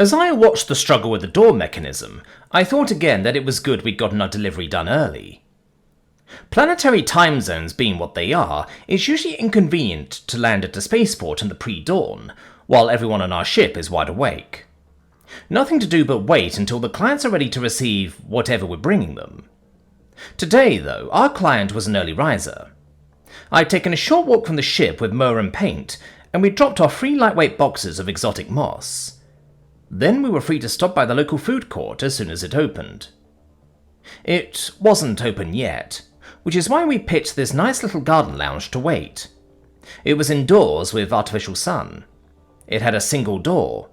As I watched the struggle with the door mechanism, I thought again that it was good we'd gotten our delivery done early. Planetary time zones being what they are, it's usually inconvenient to land at a spaceport in the pre-dawn, while everyone on our ship is wide awake. Nothing to do but wait until the clients are ready to receive whatever we're bringing them. Today, though, our client was an early riser. I'd taken a short walk from the ship with Mo and Paint, and we'd dropped off 3 lightweight boxes of exotic moss. Then we were free to stop by the local food court as soon as it opened. It wasn't open yet, which is why we picked this nice little garden lounge to wait. It was indoors with artificial sun. It had a single door.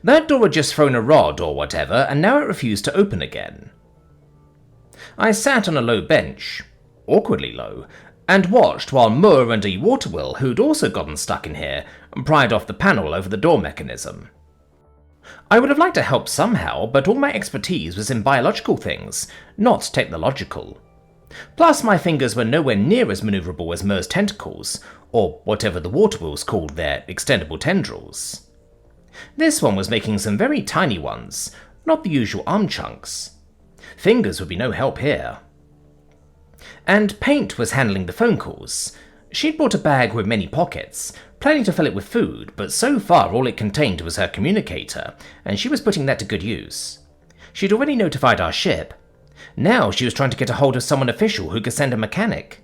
That door had just thrown a rod or whatever, and now it refused to open again. I sat on a low bench, awkwardly low, and watched while Moore and a waterwill, who'd also gotten stuck in here, pried off the panel over the door mechanism. I would have liked to help somehow, but all my expertise was in biological things, not technological. Plus, my fingers were nowhere near as maneuverable as Moor's tentacles, or whatever the waterwills called their extendable tendrils. This one was making some very tiny ones, not the usual arm chunks. Fingers would be no help here. And Paint was handling the phone calls. She'd bought a bag with many pockets, planning to fill it with food, but so far all it contained was her communicator, and she was putting that to good use. She'd already notified our ship. Now she was trying to get a hold of someone official who could send a mechanic.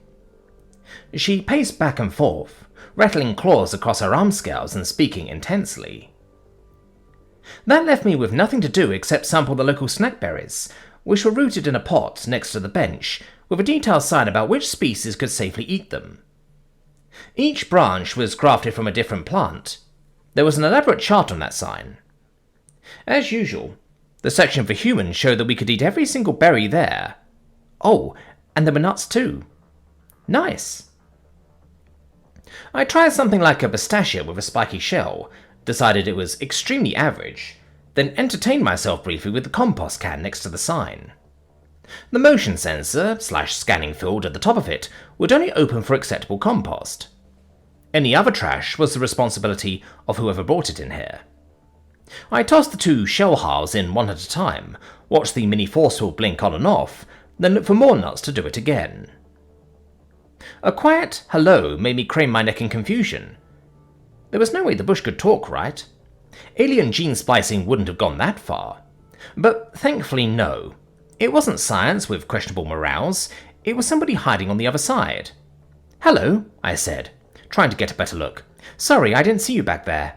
She paced back and forth, rattling claws across her arm scales and speaking intensely. That left me with nothing to do except sample the local snack berries, which were rooted in a pot next to the bench, with a detailed sign about which species could safely eat them. Each branch was grafted from a different plant. There was an elaborate chart on that sign. As usual, the section for humans showed that we could eat every single berry there. Oh, and there were nuts too. Nice. I tried something like a pistachio with a spiky shell, decided it was extremely average, then entertained myself briefly with the compost can next to the sign. The motion sensor / scanning field at the top of it would only open for acceptable compost. Any other trash was the responsibility of whoever brought it in here. I tossed the 2 shell halves in one at a time, watched the mini force field blink on and off, then looked for more nuts to do it again. A quiet hello made me crane my neck in confusion. There was no way the bush could talk, right? Alien gene splicing wouldn't have gone that far. But thankfully no. It wasn't science with questionable morals, it was somebody hiding on the other side. "Hello," I said, trying to get a better look. "Sorry, I didn't see you back there."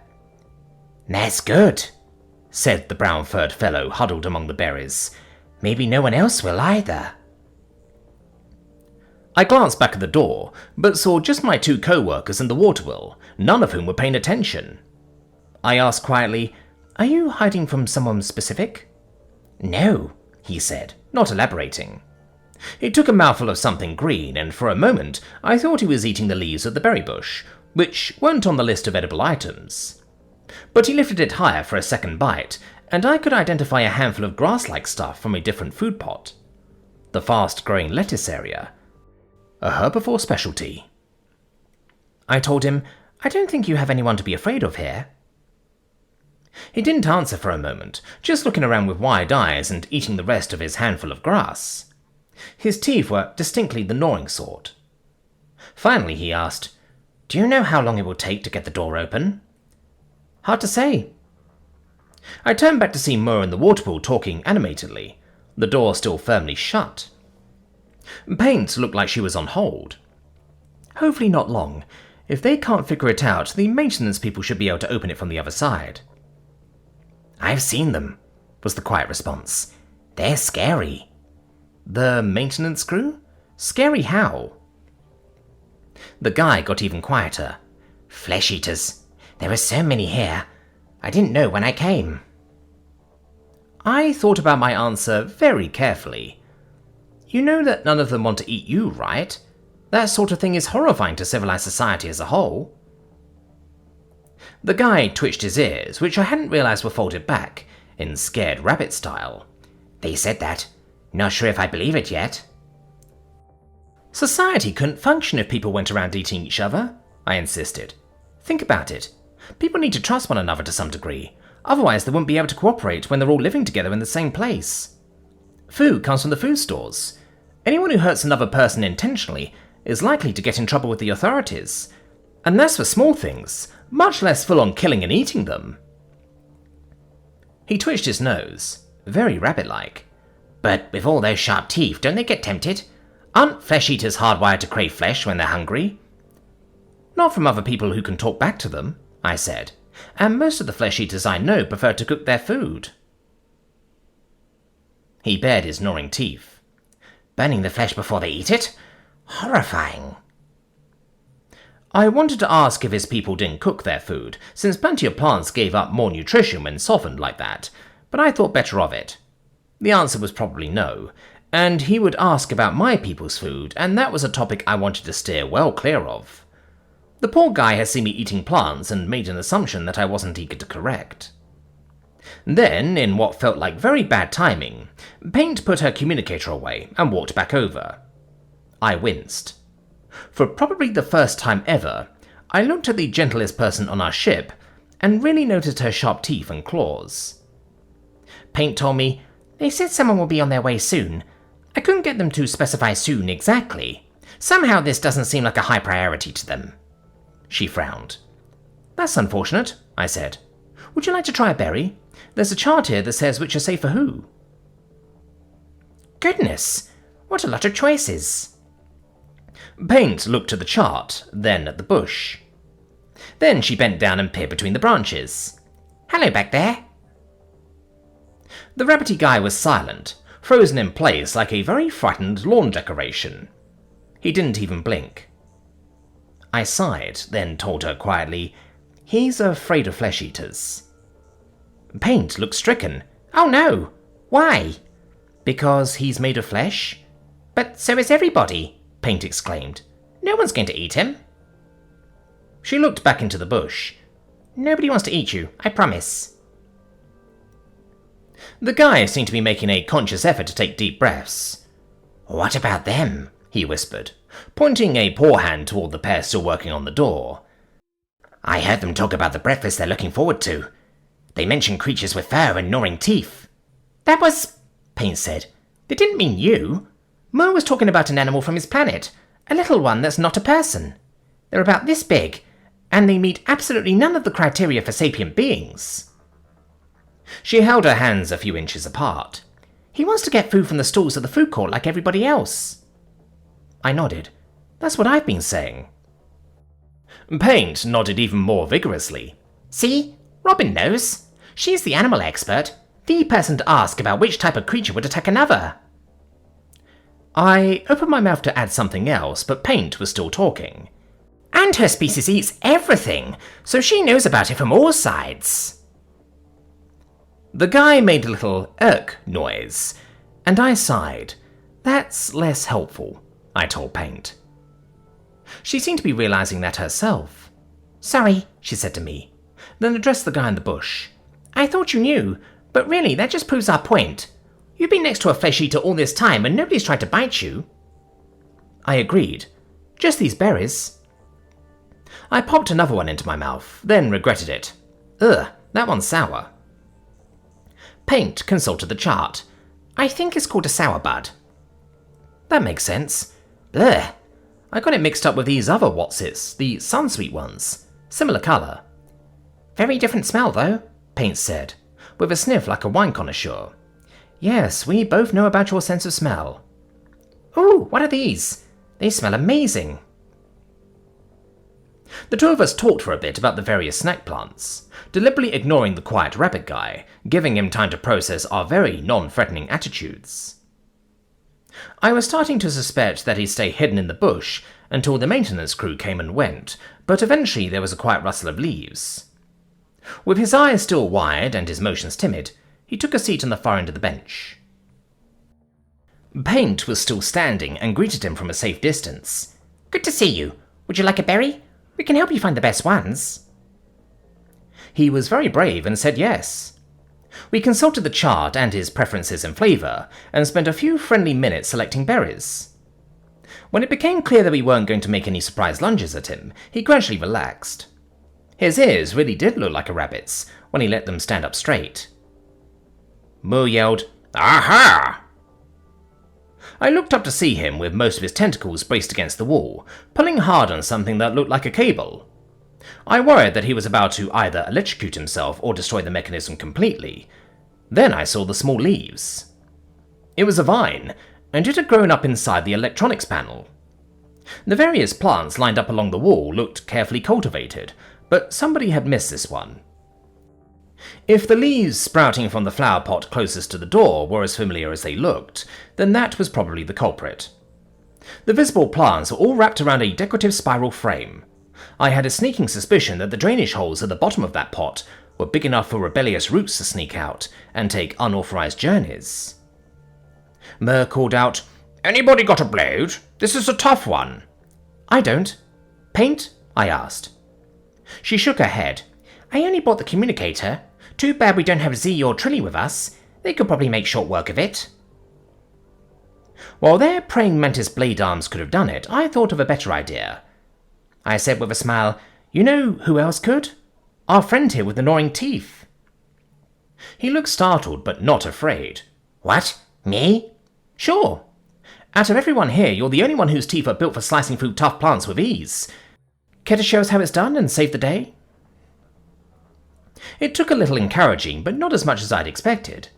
"That's good," said the brown-furred fellow huddled among the berries. "Maybe no one else will either." I glanced back at the door, but saw just my 2 co-workers and the waterwill, none of whom were paying attention. I asked quietly, "Are you hiding from someone specific?" "No," he said, not elaborating. He took a mouthful of something green, and for a moment I thought he was eating the leaves of the berry bush, which weren't on the list of edible items. But he lifted it higher for a second bite, and I could identify a handful of grass-like stuff from a different food pot. The fast-growing lettuce area. A herbivore specialty. I told him, "I don't think you have anyone to be afraid of here." He didn't answer for a moment, just looking around with wide eyes and eating the rest of his handful of grass. His teeth were distinctly the gnawing sort. Finally he asked, "Do you know how long it will take to get the door open?" "Hard to say." I turned back to see Moore and the waterpool talking animatedly, the door still firmly shut. Paint looked like she was on hold. "Hopefully not long. If they can't figure it out, the maintenance people should be able to open it from the other side." "I've seen them," was the quiet response. "They're scary." "The maintenance crew? Scary how?" The guy got even quieter. "Flesh eaters. There are so many here. I didn't know when I came." I thought about my answer very carefully. You know that none of them want to eat you, right? That sort of thing is horrifying to civilized society as a whole. The guy twitched his ears, which I hadn't realized were folded back, in scared rabbit style. "They said that. Not sure if I believe it yet." "Society couldn't function if people went around eating each other," I insisted. "Think about it. People need to trust one another to some degree. Otherwise they wouldn't be able to cooperate when they're all living together in the same place. Food comes from the food stores. Anyone who hurts another person intentionally is likely to get in trouble with the authorities. And that's for small things, much less full-on killing and eating them. He twitched his nose, very rabbit-like. But with all those sharp teeth, don't they get tempted? Aren't flesh-eaters hardwired to crave flesh when they're hungry? Not from other people who can talk back to them, I said, and most of the flesh-eaters I know prefer to cook their food. He bared his gnawing teeth. Burning the flesh before they eat it? Horrifying. I wanted to ask if his people didn't cook their food, since plenty of plants gave up more nutrition when softened like that, but I thought better of it. The answer was probably no, and he would ask about my people's food, and that was a topic I wanted to steer well clear of. The poor guy had seen me eating plants and made an assumption that I wasn't eager to correct. Then, in what felt like very bad timing, Paint put her communicator away and walked back over. I winced. For probably the first time ever, I looked at the gentlest person on our ship and really noticed her sharp teeth and claws. Paint told me, "They said someone will be on their way soon. I couldn't get them to specify soon exactly. Somehow this doesn't seem like a high priority to them." She frowned. "That's unfortunate," I said. "Would you like to try a berry? There's a chart here that says which are safe for who." Goodness, what a lot of choices. Paint looked at the chart, then at the bush. Then she bent down and peered between the branches. "Hello back there." The rabbity guy was silent, frozen in place like a very frightened lawn decoration. He didn't even blink. I sighed, then told her quietly, "He's afraid of flesh-eaters." Paint looked stricken. "Oh no! Why?" "Because he's made of flesh." "But so is everybody," Paint exclaimed. "No one's going to eat him." She looked back into the bush. "Nobody wants to eat you, I promise." The guy seemed to be making a conscious effort to take deep breaths. "What about them?" he whispered, pointing a poor hand toward the pair still working on the door. "I heard them talk about the breakfast they're looking forward to. They mentioned creatures with fur and gnawing teeth." "That was," Paint said. "They didn't mean you. Mo was talking about an animal from his planet, a little one that's not a person. They're about this big, and they meet absolutely none of the criteria for sapient beings." She held her hands a few inches apart. "He wants to get food from the stalls at the food court like everybody else." I nodded. "That's what I've been saying." Paint nodded even more vigorously. "See? Robin knows. She's the animal expert, the person to ask about which type of creature would attack another." I opened my mouth to add something else, but Paint was still talking. "And her species eats everything, so she knows about it from all sides." The guy made a little noise, and I sighed. "That's less helpful," I told Paint. She seemed to be realizing that herself. "Sorry," she said to me, then addressed the guy in the bush. "I thought you knew, but really that just proves our point. You've been next to a flesh-eater all this time and nobody's tried to bite you." I agreed. "Just these berries." I popped another one into my mouth, then regretted it. "Ugh, that one's sour." Paint consulted the chart. "I think it's called a sour bud." "That makes sense." "Ugh. I got it mixed up with these other Watsits, the Sunsweet ones. Similar colour." "Very different smell, though," Paint said, with a sniff like a wine connoisseur. "Yes, we both know about your sense of smell." "Ooh, what are these? They smell amazing." The two of us talked for a bit about the various snack plants, deliberately ignoring the quiet rabbit guy, giving him time to process our very non-threatening attitudes. I was starting to suspect that he'd stay hidden in the bush until the maintenance crew came and went, but eventually there was a quiet rustle of leaves. With his eyes still wide and his motions timid, he took a seat on the far end of the bench. Paint was still standing and greeted him from a safe distance. "Good to see you. Would you like a berry? We can help you find the best ones." He was very brave and said yes. We consulted the chart and his preferences and flavour, and spent a few friendly minutes selecting berries. When it became clear that we weren't going to make any surprise lunges at him, he gradually relaxed. His ears really did look like a rabbit's, when he let them stand up straight. Mo yelled, "Aha!" I looked up to see him with most of his tentacles braced against the wall, pulling hard on something that looked like a cable. I worried that he was about to either electrocute himself or destroy the mechanism completely. Then I saw the small leaves. It was a vine, and it had grown up inside the electronics panel. The various plants lined up along the wall looked carefully cultivated, but somebody had missed this one. If the leaves sprouting from the flower pot closest to the door were as familiar as they looked, then that was probably the culprit. The visible plants were all wrapped around a decorative spiral frame. I had a sneaking suspicion that the drainage holes at the bottom of that pot were big enough for rebellious roots to sneak out and take unauthorized journeys. Mer called out, "Anybody got a blade? This is a tough one." "I don't." "Paint?" I asked. She shook her head. "I only bought the communicator. Too bad we don't have Z or Trilly with us. They could probably make short work of it." While their praying mantis blade arms could have done it, I thought of a better idea. I said with a smile, "You know who else could? Our friend here with the gnawing teeth." He looked startled, but not afraid. "What? Me?" "Sure. Out of everyone here, you're the only one whose teeth are built for slicing through tough plants with ease. Care to show us how it's done and save the day?" It took a little encouraging, but not as much as I'd expected.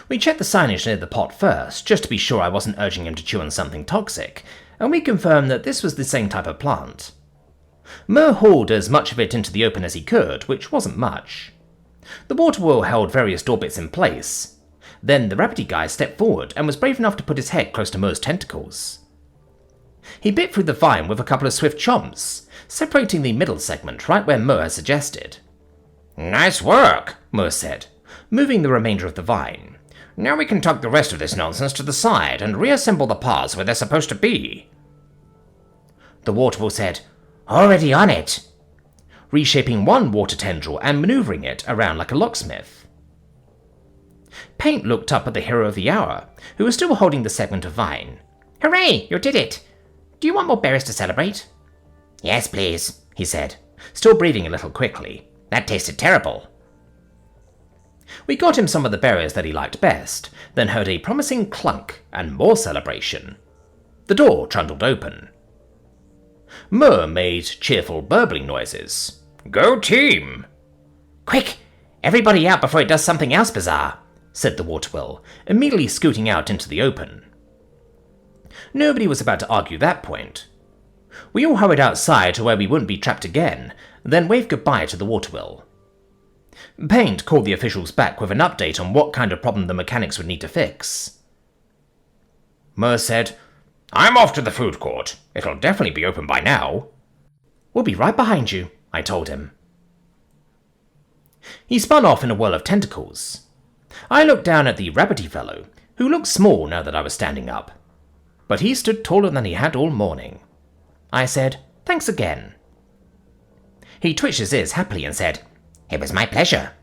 We checked the signage near the pot first, just to be sure I wasn't urging him to chew on something toxic, and we confirmed that this was the same type of plant. Mer hauled as much of it into the open as he could, which wasn't much. The water wheel held various door bits in place. Then the rabbity guy stepped forward and was brave enough to put his head close to Mer's tentacles. He bit through the vine with a couple of swift chomps, separating the middle segment right where Mer had suggested. "Nice work," Mer said, moving the remainder of the vine. "Now we can tuck the rest of this nonsense to the side and reassemble the parts where they're supposed to be." The water wheel said, "Already on it," reshaping one water tendril and maneuvering it around like a locksmith. Paint looked up at the hero of the hour, who was still holding the segment of vine. "Hooray, you did it! Do you want more berries to celebrate?" "Yes, please," he said, still breathing a little quickly. "That tasted terrible." We got him some of the berries that he liked best, then heard a promising clunk and more celebration. The door trundled open. Mer made cheerful burbling noises. "Go team!" "Quick! Everybody out before it does something else bizarre," said the water wheel, immediately scooting out into the open. Nobody was about to argue that point. We all hurried outside to where we wouldn't be trapped again, then waved goodbye to the water wheel. Paint called the officials back with an update on what kind of problem the mechanics would need to fix. Mer said, "I'm off to the food court. It'll definitely be open by now." "We'll be right behind you," I told him. He spun off in a whirl of tentacles. I looked down at the rabbity fellow, who looked small now that I was standing up. But he stood taller than he had all morning. I said, "Thanks again." He twitched his ears happily and said, "It was my pleasure."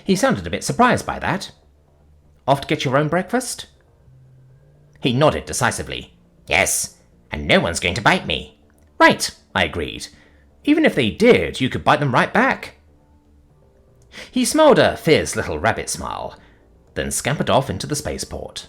He sounded a bit surprised by that. "Off to get your own breakfast?" He nodded decisively. "Yes, and no one's going to bite me." "Right," I agreed. "Even if they did, you could bite them right back." He smiled a fierce little rabbit smile, then scampered off into the spaceport.